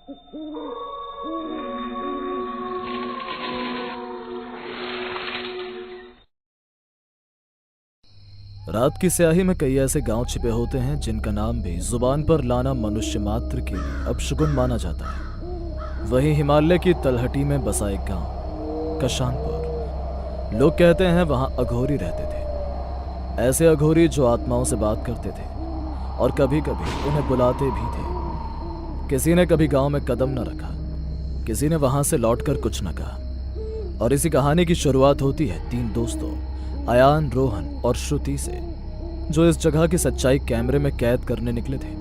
रात की स्याही में कई ऐसे गांव छिपे होते हैं जिनका नाम भी जुबान पर लाना मनुष्य मात्र के लिए अपशगुन माना जाता है। वहीं हिमालय की तलहटी में बसा एक गांव कशानपुर। लोग कहते हैं वहां अघोरी रहते थे। ऐसे अघोरी जो आत्माओं से बात करते थे और कभी कभी उन्हें बुलाते भी थे। किसी ने कभी गांव में कदम न रखा, किसी ने वहां से लौटकर कुछ न कहा। और इसी कहानी की शुरुआत होती है 3 दोस्तों अयान, रोहन और श्रुति से, जो इस जगह की सच्चाई कैमरे में कैद करने निकले थे।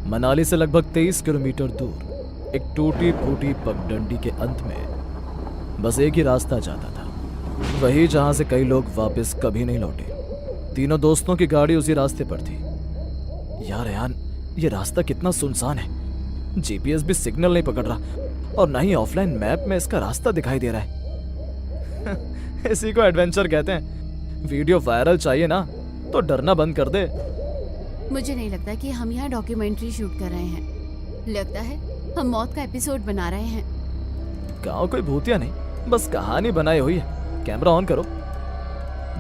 मनाली से लगभग 23 किलोमीटर दूर एक टूटी फूटी पगडंडी के अंत में बस एक ही रास्ता जाता था, वही जहां से कई लोग वापस कभी नहीं लौटे। तीनों दोस्तों की गाड़ी उसी रास्ते पर थी। यार अयान, ये रास्ता कितना सुनसान है। जीपीएस भी सिग्नल नहीं पकड़ रहा और ना ही ऑफलाइन मैप में इसका रास्ता दिखाई दे रहा है। इसी को एडवेंचर कहते हैं। वीडियो वायरल चाहिए ना तो डरना बंद कर दे। मुझे नहीं लगता कि हम यहाँ डॉक्यूमेंट्री शूट कर रहे हैं। लगता है हम मौत का एपिसोड बना रहे हैं। गाँव कोई भूतिया नहीं, बस कहानी बनाई हुई है। कैमरा ऑन करो।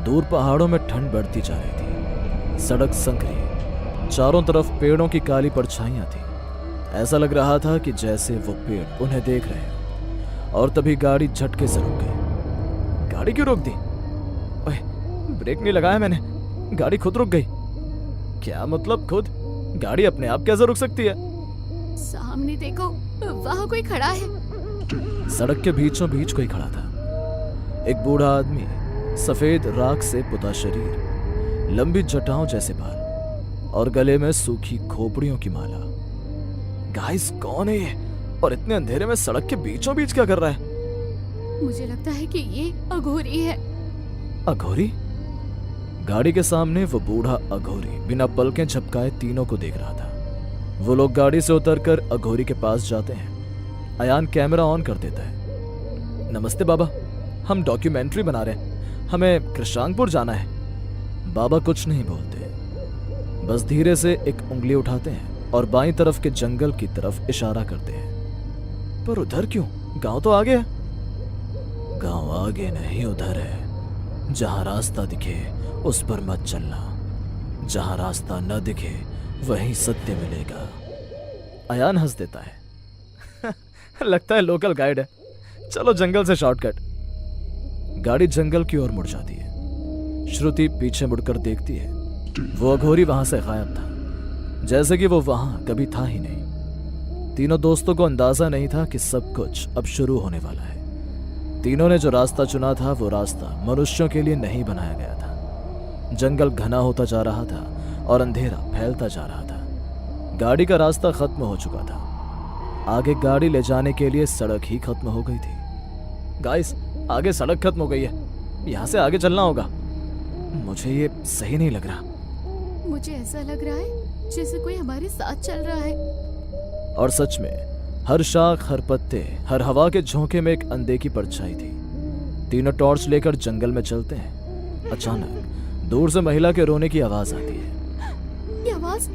दूर पहाड़ों में ठंड बढ़ती जा रही थी। सड़क संकरी, चारों तरफ पेड़ों की काली परछाइयां थी। ऐसा लग रहा था कि जैसे वो पेड़ उन्हें देख रहे हैं। और तभी गाड़ी झटके से रुक गई। गाड़ी क्यों रोक दी? ओए, ब्रेक नहीं लगाया मैंने, गाड़ी खुद रुक गई। क्या मतलब खुद? गाड़ी अपने आप कैसे रुक सकती है? सामने देखो, वहाँ कोई खड़ा है। सड़क के बीचों बीच कोई खड़ा था। एक बूढ़ा आदमी, सफेद राख से पुता शरीर, लंबी जटाओं जैसे बाल और गले में सूखी खोपड़ियों की माला। गाइस, कौन है ये? और इतने अंधेरे में सड़क के बीचों बीच क्या कर रहा है? मुझे लगता है कि ये अघोरी है। अघोरी? गाड़ी के सामने वो बूढ़ा अघोरी बिना पलकें झपकाए तीनों को देख रहा था। वो लोग गाड़ी से उतरकर अघोरी के पास जाते हैं। अयान कैमरा ऑन कर देता है। नमस्ते बाबा, हम डॉक्यूमेंट्री बना रहे हैं, हमें कृष्णांगपुर जाना है। बाबा कुछ नहीं बोलते, बस धीरे से एक उंगली उठाते हैं और बाईं तरफ के जंगल की तरफ इशारा करते हैं। पर उधर क्यों? गांव तो आगे है। गांव आगे नहीं, उधर है। जहां रास्ता दिखे उस पर मत चलना, जहां रास्ता न दिखे वहीं सत्य मिलेगा। अयान हंस देता है। लगता है लोकल गाइड है। चलो जंगल से शॉर्टकट। गाड़ी जंगल की ओर मुड़ जाती है। श्रुति पीछे मुड़कर देखती है। वो अघोरी वहां से गायब था, जैसे कि वो वहां कभी था ही नहीं। तीनों दोस्तों को अंदाजा नहीं था कि सब कुछ अब शुरू होने वाला है। तीनों ने जो रास्ता चुना था वो रास्ता मनुष्यों के लिए नहीं बनाया गया था। जंगल घना होता जा रहा था और अंधेरा फैलता जा रहा था। गाड़ी का रास्ता खत्म हो चुका था। आगे गाड़ी ले जाने के लिए सड़क ही खत्म हो गई थी। गाइस, आगे सड़क खत्म हो गई है, यहाँ से आगे चलना होगा। मुझे ये सही नहीं लग रहा। मुझे ऐसा लग रहा है जैसे कोई हमारे साथ चल रहा है। और सच में हर शाख, हर पत्ते, हर हवा के झोंके में एक अनदेखी परछाई थी। तीनों टॉर्च लेकर जंगल में चलते हैं। अचानक दूर से महिला के रोने की आवाज आती है। ये आवाज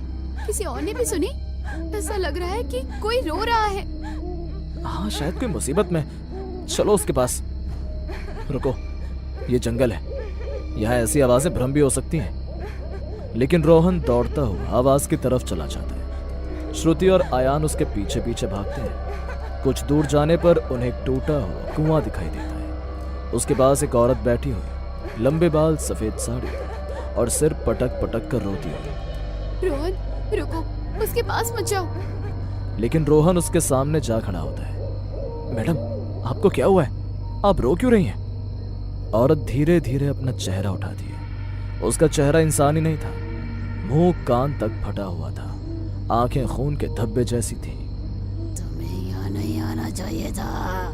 किसी और ने भी सुनी? ऐसा लग रहा है कि कोई रो रहा है। हाँ, शायद कोई मुसीबत में। चलो उसके पास। रुको, ये जंगल है, यहाँ ऐसी आवाजें भ्रम भी हो सकती हैं। लेकिन रोहन दौड़ता हुआ आवाज की तरफ चला जाता है। श्रुति और अयान उसके पीछे पीछे भागते हैं। कुछ दूर जाने पर उन्हें एक टूटा हुआ कुआं दिखाई देता है। उसके पास एक औरत बैठी हुई, लंबे बाल, सफेद साड़ी और सिर पटक पटक कर रोती हुई। रोहन, रुको, उसके पास मत जाओ। लेकिन रोहन उसके सामने जा खड़ा होता है। मैडम, आपको क्या हुआ है? आप रो क्यों रही हैं? औरत धीरे धीरे अपना चेहरा उठाती है। उसका चेहरा इंसानी नहीं था। मुंह कान तक फटा हुआ था, आंखें खून के धब्बे जैसी थी। तुम्हें यहाँ नहीं आना चाहिए था।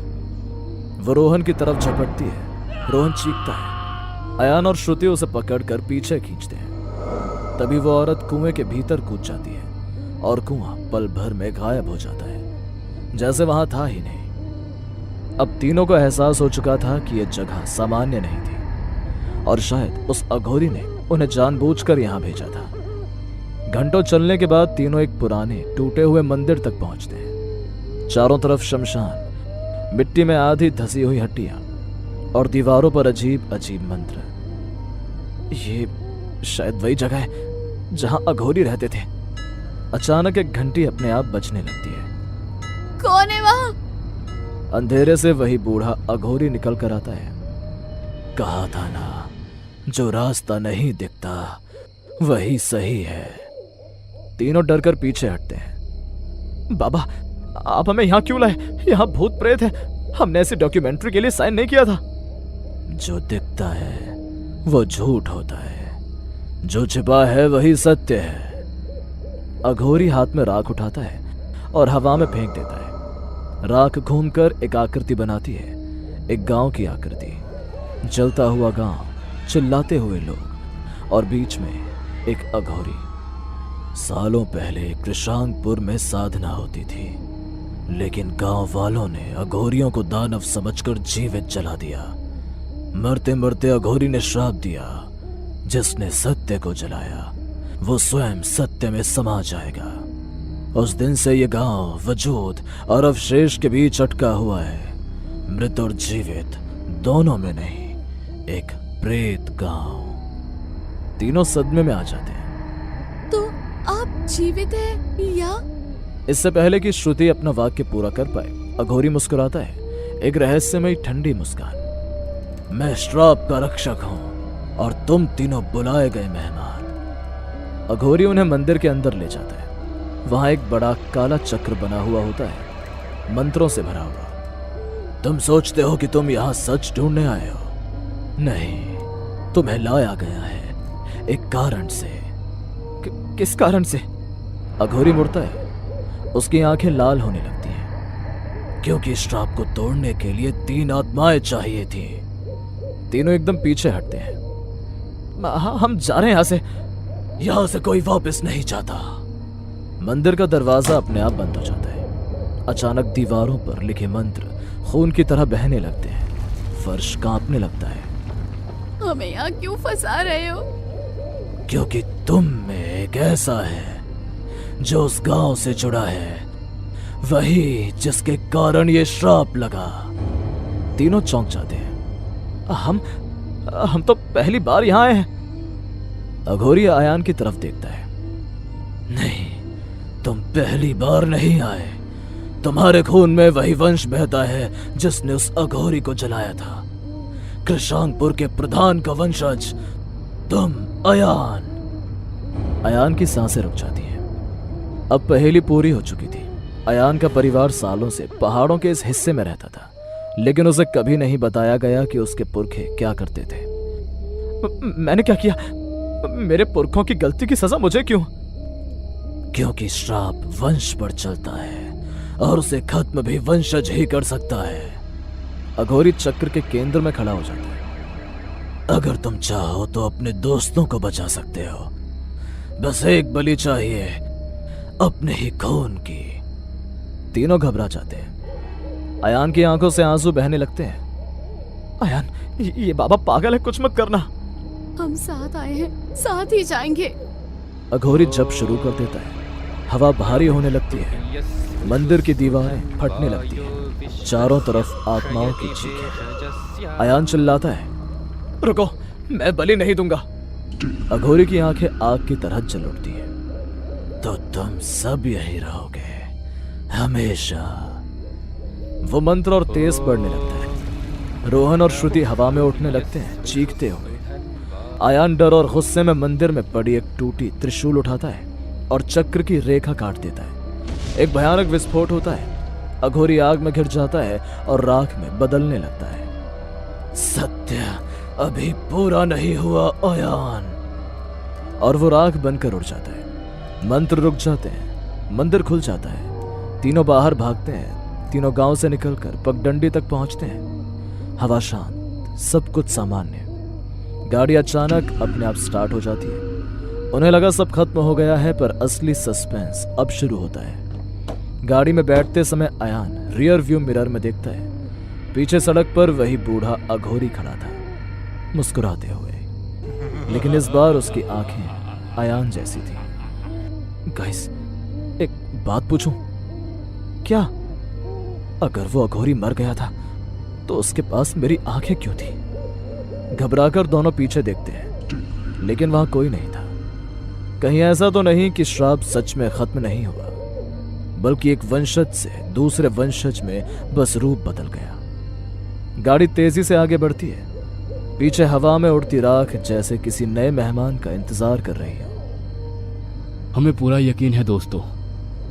वो रोहन की तरफ झपटती है। रोहन चीखता है। अयान और श्रुति उसे पकड़कर पीछे खींचते हैं। तभी वो औरत कुएं के भीतर कूद जाती है और कुआं पल भर में गायब हो जाता है, जैसे वहां था ही नहीं। अब तीनों को एहसास हो चुका था कि यह जगह सामान्य नहीं थी और शायद उस अघोरी ने उन्हें जानबूझकर यहां भेजा था। घंटों चलने के बाद तीनों एक पुराने टूटे हुए मंदिर तक पहुंचते हैं। चारों तरफ शमशान, मिट्टी में आधी धसी हुई हड्डियां और दीवारों पर अजीब अजीब मंत्र। ये शायद वही जगह है जहां अघोरी रहते थे। अचानक एक घंटी अपने आप बजने लगती है। कौन है वहाँ? अंधेरे से वही बूढ़ा अघोरी निकल कर आता है। कहा था ना, जो रास्ता नहीं दिखता वही सही है। तीनों डरकर पीछे हटते हैं। बाबा, आप हमें यहाँ क्यों लाए? यहाँ भूत प्रेत है। हमने ऐसी डॉक्यूमेंट्री के लिए साइन नहीं किया था। जो दिखता है वो झूठ होता है, जो छिपा है वही सत्य है। अघोरी हाथ में राख उठाता है और हवा में फेंक देता है। राख घूमकर एक आकृति बनाती है, एक गांव की आकृति। जलता हुआ गांव, चिल्लाते हुए लोग और बीच में एक अघोरी। सालों पहले कृषांगपुर में साधना होती थी, लेकिन गांव वालों ने अघोरियों को दानव समझकर जीवित जला दिया। मरते मरते अघोरी ने श्राप दिया, जिसने सत्य को जलाया वो स्वयं सत्य में समा जाएगा। उस दिन से ये गांव वजूद और अवशेष के बीच अटका हुआ है, मृत और जीवित दोनों में नहीं, एक प्रेत गांव। तीनों सदमे में आ जाते हैं। तो आप जीवित हैं या? इससे पहले कि श्रुति अपना वाक्य पूरा कर पाए, अघोरी मुस्कुराता है, एक रहस्यमयी ठंडी मुस्कान। मैं श्राप का रक्षक हूं और तुम तीनों बुलाए गए मेहमान। अघोरी उन्हें मंदिर के अंदर ले जाता है। वहां एक बड़ा काला चक्र बना हुआ होता है, मंत्रों से भरा हुआ। तुम सोचते हो कि तुम यहां सच ढूंढने आए हो? नहीं, तुम्हें लाया गया है एक कारण से। किस कारण से? अघोरी मुड़ता है, उसकी आंखें लाल होने लगती हैं। क्योंकि श्राप को तोड़ने के लिए 3 आत्माएं चाहिए थी। तीनों एकदम पीछे हटते हैं। हम जा रहे हैं यहां से कोई वापस नहीं जाता। मंदिर का दरवाजा अपने आप बंद हो जाता है। अचानक दीवारों पर लिखे मंत्र खून की तरह बहने लगते हैं। फर्श कांपने लगता है। हमें यहाँ क्यों फंसा रहे हो? क्योंकि तुम में एक ऐसा है जो उस गांव से जुड़ा है, वही जिसके कारण ये श्राप लगा। तीनों चौंक जाते हैं। हम तो पहली बार यहाँ आए हैं। अघोरी आयान की तरफ देखता है। नहीं, तुम पहली बार नहीं आए। तुम्हारे खून में वही वंश बहता है जिसने उस अघोरी को जलाया था। कृषांगपुर के प्रधान का वंशज तुम, अयान। अयान की सांसें रुक जाती हैं। अब पहेली पूरी हो चुकी थी। अयान का परिवार सालों से पहाड़ों के इस हिस्से में रहता था, लेकिन उसे कभी नहीं बताया गया कि उसके पुरखे क्या करते थे। मैंने क्या किया? मेरे पुरखों की गलती की सजा मुझे क्यों? क्योंकि श्राप वंश पर चलता है और उसे खत्म भी वंशज ही कर सकता है। अघोरी चक्र के केंद्र में खड़ा हो जाता है। अगर तुम चाहो तो अपने दोस्तों को बचा सकते हो। बस एक बलि चाहिए, अपने ही खून की। तीनों घबरा जाते हैं। अयान की आंखों से आंसू बहने लगते हैं। अयान, ये बाबा पागल है, कुछ मत करना। हम साथ आए हैं, साथ ही जाएंगे। अघोरी जब शुरू कर देता है, हवा भारी होने लगती है। मंदिर की दीवारें फटने लगती हैं। चारों तरफ आत्माओं की चीखें। अयान चिल्लाता है, रुको, मैं बलि नहीं दूंगा। अघोरी की आंखें आग की तरह जल उठती हैं। तो तुम सब यही रहोगे हमेशा। वो मंत्र और तेज बढ़ने लगता है। रोहन और श्रुति हवा में उठने लगते हैं, चीखते हुए। आयान डर और गुस्से में मंदिर में पड़ी एक टूटी त्रिशूल उठाता है और चक्र की रेखा काट देता है। एक भयानक विस्फोट होता है। अघोरी आग में घिर जाता है और राख में बदलने लगता है। सत्य अभी पूरा नहीं हुआ अयान। और वो राख बनकर उड़ जाता है। मंत्र रुक जाते हैं। मंदिर खुल जाता है। तीनों बाहर भागते हैं। तीनों गांव से निकलकर पगडंडी तक पहुंचते हैं। हवा शांत, सब कुछ सामान्य। गाड़ी अचानक अपने आप स्टार्ट हो जाती है। उन्हें लगा सब खत्म हो गया है, पर असली सस्पेंस अब शुरू होता है। गाड़ी में बैठते समय अयान रियर व्यू मिरर में देखता है। पीछे सड़क पर वही बूढ़ा अघोरी खड़ा था, मुस्कुराते हुए। लेकिन इस बार उसकी आंखें अयान जैसी थी। गाइस, एक बात पूछूं? क्या? अगर वो अघोरी मर गया था तो उसके पास मेरी आंखें क्यों थी? घबराकर दोनों पीछे देखते हैं, लेकिन वहां कोई नहीं था। कहीं ऐसा तो नहीं कि श्राप सच में खत्म नहीं हुआ, बल्कि एक वंशज से दूसरे वंशज में बस रूप बदल गया। गाड़ी तेजी से आगे बढ़ती है, पीछे हवा में उड़ती राख जैसे किसी नए मेहमान का इंतजार कर रही हो। हमें पूरा यकीन है दोस्तों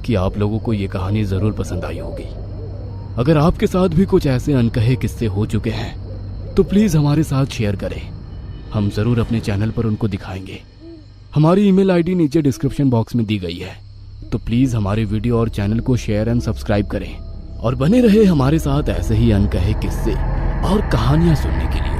कि आप लोगों को ये कहानी जरूर पसंद आई होगी। अगर आपके साथ भी कुछ ऐसे अनकहे किस्से हो चुके हैं तो प्लीज हमारे साथ शेयर करें, हम जरूर अपने चैनल पर उनको दिखाएंगे। हमारी ईमेल आईडी नीचे डिस्क्रिप्शन बॉक्स में दी गई है, तो प्लीज हमारे वीडियो और चैनल को शेयर एंड सब्सक्राइब करें और बने रहे हमारे साथ ऐसे ही अनकहे किस्से और कहानियां सुनने के लिए।